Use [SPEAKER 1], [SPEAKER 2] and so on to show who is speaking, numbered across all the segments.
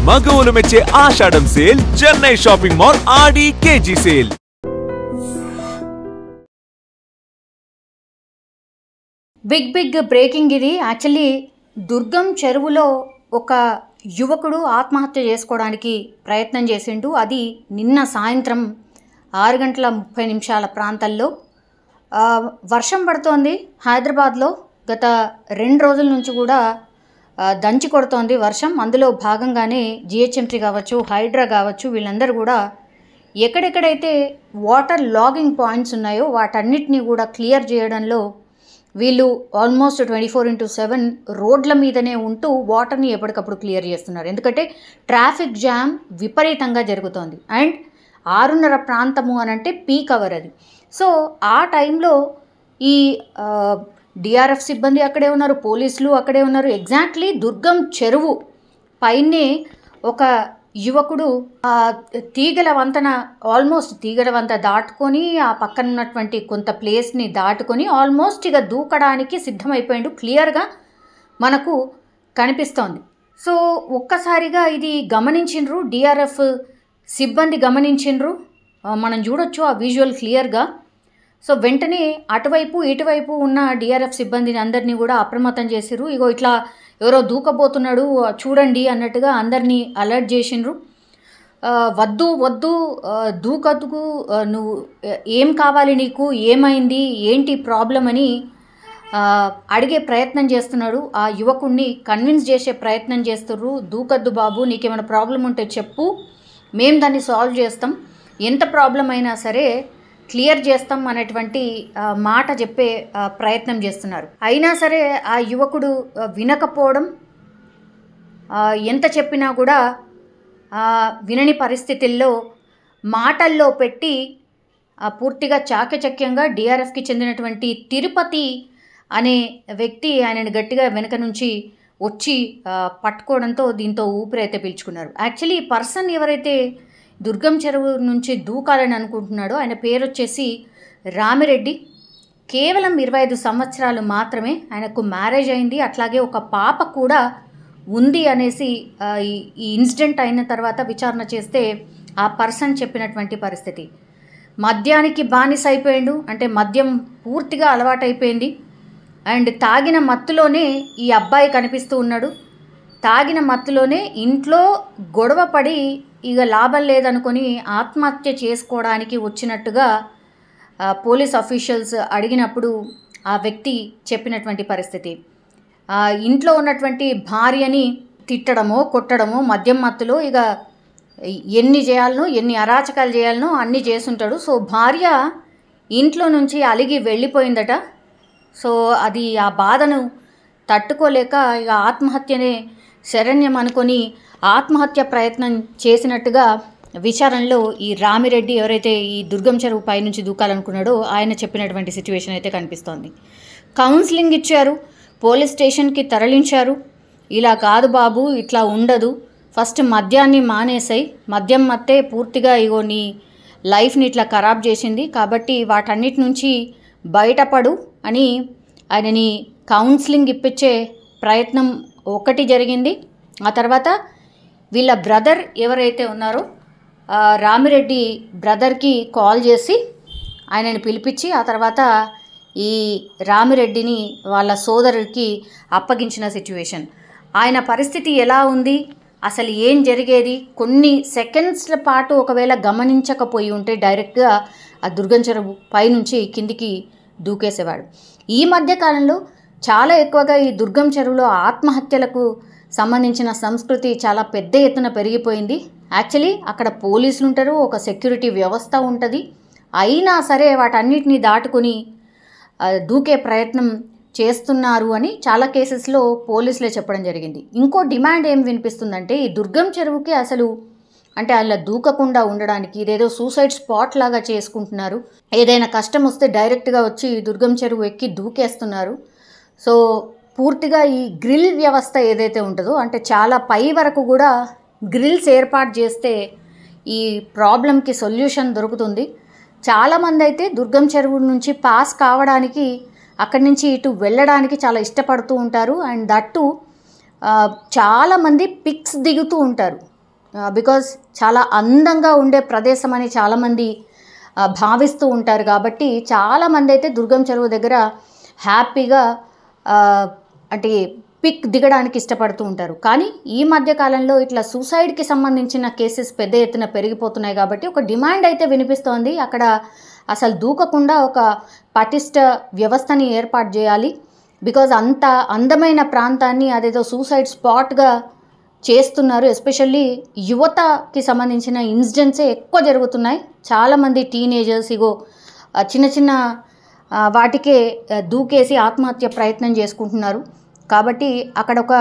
[SPEAKER 1] మగవులు మెచ్చే ఆషాఢం sale Chennai shopping mall ఆడి KG sale.
[SPEAKER 2] Big breaking ఇది. Actually దుర్గం చెరువులో ఒక యువకుడు ఆత్మహత్య చేసుకోవడానికి ప్రయత్నం చేసిండు. అది నిన్న సాయంత్రం 6:30 ప్రాంతాల్లో. వర్షం పడుతోంది హైదరాబాద్లో. గత 2 రోజుల నుంచి కూడా దంచి కొడుతోంది వర్షం. అందులో భాగంగానే జిహెచ్ఎంసీ కావచ్చు, హైడ్రా కావచ్చు, వీళ్ళందరూ కూడా ఎక్కడెక్కడైతే వాటర్ లాగింగ్ పాయింట్స్ ఉన్నాయో వాటన్నిటినీ కూడా క్లియర్ చేయడంలో వీళ్ళు ఆల్మోస్ట్ 24/7 రోడ్ల మీదనే ఉంటూ వాటర్ని ఎప్పటికప్పుడు క్లియర్ చేస్తున్నారు. ఎందుకంటే ట్రాఫిక్ జామ్ విపరీతంగా జరుగుతోంది. అండ్ 6:30 ప్రాంతము అనంటే పీక్ అవర్ అది. సో ఆ టైంలో ఈ డిఆర్ఎఫ్ సిబ్బంది అక్కడే ఉన్నారు, పోలీసులు అక్కడే ఉన్నారు. ఎగ్జాక్ట్లీ దుర్గం చెరువు పైనే ఒక యువకుడు తీగల వంత దాటుకొని ఆ పక్కన ఉన్నటువంటి కొంత ప్లేస్ని దాటుకొని ఆల్మోస్ట్ ఇక దూకడానికి సిద్ధమైపోయాడు. క్లియర్గా మనకు కనిపిస్తోంది. సో ఒక్కసారిగా ఇది గమనించిండ్రు, డిఆర్ఎఫ్ సిబ్బంది గమనించిండ్రు. మనం చూడొచ్చు ఆ విజువల్ క్లియర్గా. సో వెంటనే అటువైపు ఇటువైపు ఉన్న డిఆర్ఎఫ్ సిబ్బందిని అందరినీ కూడా అప్రమత్తం చేసిర్రు. ఇగో ఇట్లా ఎవరో దూకబోతున్నాడు చూడండి అన్నట్టుగా అందరినీ అలర్ట్ చేసిండ్రు. వద్దు దూకదుకు, నువ్వు ఏం కావాలి, నీకు ఏమైంది, ఏంటి ప్రాబ్లం అని అడిగే ప్రయత్నం చేస్తున్నాడు. ఆ యువకుడిని కన్విన్స్ చేసే ప్రయత్నం చేస్తుర్రు. దూకద్దు బాబు, నీకేమైనా ప్రాబ్లం ఉంటే చెప్పు, మేము దాన్ని సాల్వ్ చేస్తాం, ఎంత ప్రాబ్లం అయినా సరే క్లియర్ చేస్తాం అనేటువంటి మాట చెప్పే ప్రయత్నం చేస్తున్నారు. అయినా సరే ఆ యువకుడు వినకపోవడం, ఎంత చెప్పినా కూడా వినని పరిస్థితుల్లో మాటల్లో పెట్టి పూర్తిగా చాకచక్యంగా డిఆర్ఎఫ్కి చెందినటువంటి తిరుపతి అనే వ్యక్తి ఆయనను గట్టిగా వెనక నుంచి వచ్చి పట్టుకోవడంతో దీంతో ఊపిరైతే పీల్చుకున్నారు. యాక్చువల్లీ ఈ పర్సన్ ఎవరైతే దుర్గం చెరువు నుంచి దూకాలని అనుకుంటున్నాడో ఆయన పేరు వచ్చేసి రామిరెడ్డి. కేవలం 25 సంవత్సరాలు మాత్రమే. ఆయనకు మ్యారేజ్ అయింది, అట్లాగే ఒక పాప కూడా ఉంది అనేసి ఈ ఇన్సిడెంట్ అయిన తర్వాత విచారణ చేస్తే ఆ పర్సన్ చెప్పినటువంటి పరిస్థితి. మద్యానికి బానిస అయిపోయాడు, అంటే మద్యం పూర్తిగా అలవాటైపోయింది. అండ్ తాగిన మత్తులోనే ఈ అబ్బాయి కనిపిస్తూ ఉన్నాడు. తాగిన మత్తులోనే ఇంట్లో గొడవ పడి ఇక లాభం లేదనుకొని ఆత్మహత్య చేసుకోవడానికి వచ్చినట్టుగా పోలీస్ అఫీషియల్స్ అడిగినప్పుడు ఆ వ్యక్తి చెప్పినటువంటి పరిస్థితి. ఇంట్లో ఉన్నటువంటి భార్యని తిట్టడమో కొట్టడమో మద్యం మత్తులో ఇక ఎన్ని చేయాలనో, ఎన్ని అరాచకాలు చేయాలనో అన్నీ చేసుంటాడు. సో భార్య ఇంట్లో నుంచి అలిగి వెళ్ళిపోయిందట. సో అది ఆ బాధను తట్టుకోలేక ఇక ఆత్మహత్యనే శరణ్యం అనుకొని ఆత్మహత్య ప్రయత్నం చేసినట్టుగా విచారణలో ఈ రామిరెడ్డి ఎవరైతే ఈ దుర్గం చెరువు పైనుంచి దూకాలనుకున్నాడో ఆయన చెప్పినటువంటి సిచ్యువేషన్ అయితే కనిపిస్తోంది. కౌన్సిలింగ్ ఇచ్చారు, పోలీస్ స్టేషన్కి తరలించారు. ఇలా కాదు బాబు, ఇట్లా ఉండదు, ఫస్ట్ మద్యాన్ని మానేసాయి, మద్యం మత్తే పూర్తిగా ఇగో నీ లైఫ్ని ఇట్లా ఖరాబ్ చేసింది, కాబట్టి వాటన్నిటి నుంచి బయటపడు అని ఆయనని కౌన్సిలింగ్ ఇప్పించే ప్రయత్నం ఒకటి జరిగింది. ఆ తర్వాత వీళ్ళ బ్రదర్ ఎవరైతే ఉన్నారో రామిరెడ్డి బ్రదర్కి కాల్ చేసి ఆయనని పిలిపించి ఆ తర్వాత ఈ రామిరెడ్డిని వాళ్ళ సోదరుడికి అప్పగించిన సిచ్యువేషన్. ఆయన పరిస్థితి ఎలా ఉంది, అసలు ఏం జరిగేది, కొన్ని సెకండ్స్ల పాటు ఒకవేళ గమనించకపోయి ఉంటే డైరెక్ట్గా ఆ దుర్గం చెరువు పైనుంచి కిందికి దూకేసేవాడు. ఈ మధ్యకాలంలో చాలా ఎక్కువగా ఈ దుర్గం చెరువులో ఆత్మహత్యలకు సంబంధించిన సంస్కృతి చాలా పెద్ద ఎత్తున పెరిగిపోయింది. యాక్చువల్లీ అక్కడ పోలీసులు ఉంటారు, ఒక సెక్యూరిటీ వ్యవస్థ ఉంటుంది. అయినా సరే వాటన్నిటిని దాటుకొని దూకే ప్రయత్నం చేస్తున్నారు అని చాలా కేసెస్లో పోలీసులే చెప్పడం జరిగింది. ఇంకో డిమాండ్ ఏం వినిపిస్తుందంటే ఈ దుర్గం చెరువుకి అసలు అంటే అలా దూకకుండా ఉండడానికి ఇదేదో సూసైడ్ స్పాట్ లాగా చేసుకుంటున్నారు. ఏదైనా కష్టం వస్తే డైరెక్ట్గా వచ్చి దుర్గం చెరువు ఎక్కి దూకేస్తున్నారు. సో పూర్తిగా ఈ గ్రిల్ వ్యవస్థ ఏదైతే ఉంటుందో అంటే చాలా పై వరకు కూడా గ్రిల్స్ ఏర్పాటు చేస్తే ఈ ప్రాబ్లంకి సొల్యూషన్ దొరుకుతుంది. చాలామంది అయితే దుర్గం చెరువు నుంచి పాస్ కావడానికి అక్కడి నుంచి ఇటు వెళ్ళడానికి చాలా ఇష్టపడుతూ ఉంటారు. అండ్ దట్టు చాలామంది పిక్స్ దిగుతూ ఉంటారు. బికాజ్ చాలా అందంగా ఉండే ప్రదేశం అని చాలామంది భావిస్తూ ఉంటారు. కాబట్టి చాలామంది అయితే దుర్గం చెరువు దగ్గర హ్యాపీగా అంటే పిక్ దిగడానికి ఇష్టపడుతూ ఉంటారు. కానీ ఈ మధ్య కాలంలో ఇట్లా సూసైడ్కి సంబంధించిన కేసెస్ పెద్ద ఎత్తున పెరిగిపోతున్నాయి. కాబట్టి ఒక డిమాండ్ అయితే వినిపిస్తోంది, అక్కడ అసలు దూకకుండా ఒక పటిష్ట వ్యవస్థని ఏర్పాటు చేయాలి. బికాజ్ అంత అందమైన ప్రాంతాన్ని అదేదో సూసైడ్ స్పాట్గా చేస్తున్నారు. ఎస్పెషల్లీ యువతకి సంబంధించిన ఇన్సిడెంట్సే ఎక్కువ జరుగుతున్నాయి. చాలామంది టీనేజర్స్ ఇగో చిన్న చిన్న వాటికే దూకేసి ఆత్మహత్య ప్రయత్నం చేసుకుంటున్నారు. కాబట్టి అక్కడ ఒక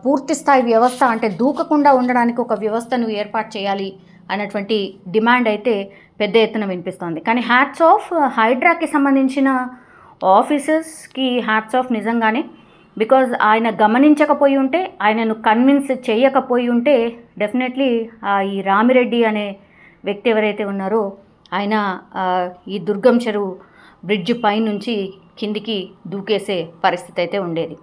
[SPEAKER 2] పూర్తి స్థాయి వ్యవస్థ, అంటే దూకకుండా ఉండడానికి ఒక వ్యవస్థను ఏర్పాటు చేయాలి అన్నటువంటి డిమాండ్ అయితే పెద్ద ఎత్తున వినిపిస్తోంది. కానీ హ్యాట్స్ ఆఫ్ హైడ్రాకి సంబంధించిన ఆఫీసర్స్కి హ్యాట్స్ ఆఫ్ నిజంగానే. బికాజ్ ఆయన గమనించకపోయి ఉంటే, ఆయనను కన్విన్స్ చేయకపోయి ఉంటే డెఫినెట్లీ ఈ రామిరెడ్డి అనే వ్యక్తి ఎవరైతే ఉన్నారో ఆయన ఈ దుర్గం చెరువు బ్రిడ్జ్ పై నుంచి కిందికి దూకేసే పరిస్థితి అయితే ఉండేది.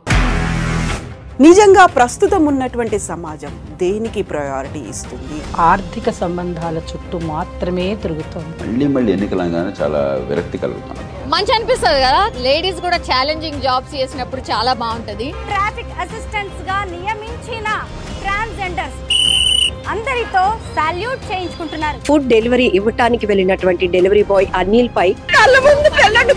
[SPEAKER 3] నిజంగా ప్రస్తుతం ఉన్నటువంటి సమాజం దేనికి ప్రయారిటీ ఇస్తుంది?
[SPEAKER 4] ఆర్థిక సంబంధాల చుట్టూ మాత్రమే తిరుగుతుంది.
[SPEAKER 5] మళ్ళీ ఎన్నికలంగానే చాలా విరక్తి కలుగుతాం.
[SPEAKER 6] మంచి అనిపిస్తుంది కదా, లేడీస్ కూడా ఛాలెంజింగ్ జాబ్స్ చేసినప్పుడు చాలా బాగుంటది.
[SPEAKER 7] ట్రాఫిక్ అసిస్టెంట్స్ గా నియమించిన ట్రాన్స్జెండర్స్ అందరితో సాల్యూట్ చేయించుకుంటున్నారు.
[SPEAKER 8] ఫుడ్ డెలివరీ ఇవ్వటానికి వెళ్ళినటువంటి డెలివరీ బాయ్ అనిల్ పై కళ్ళ ముందు పెళ్ళండి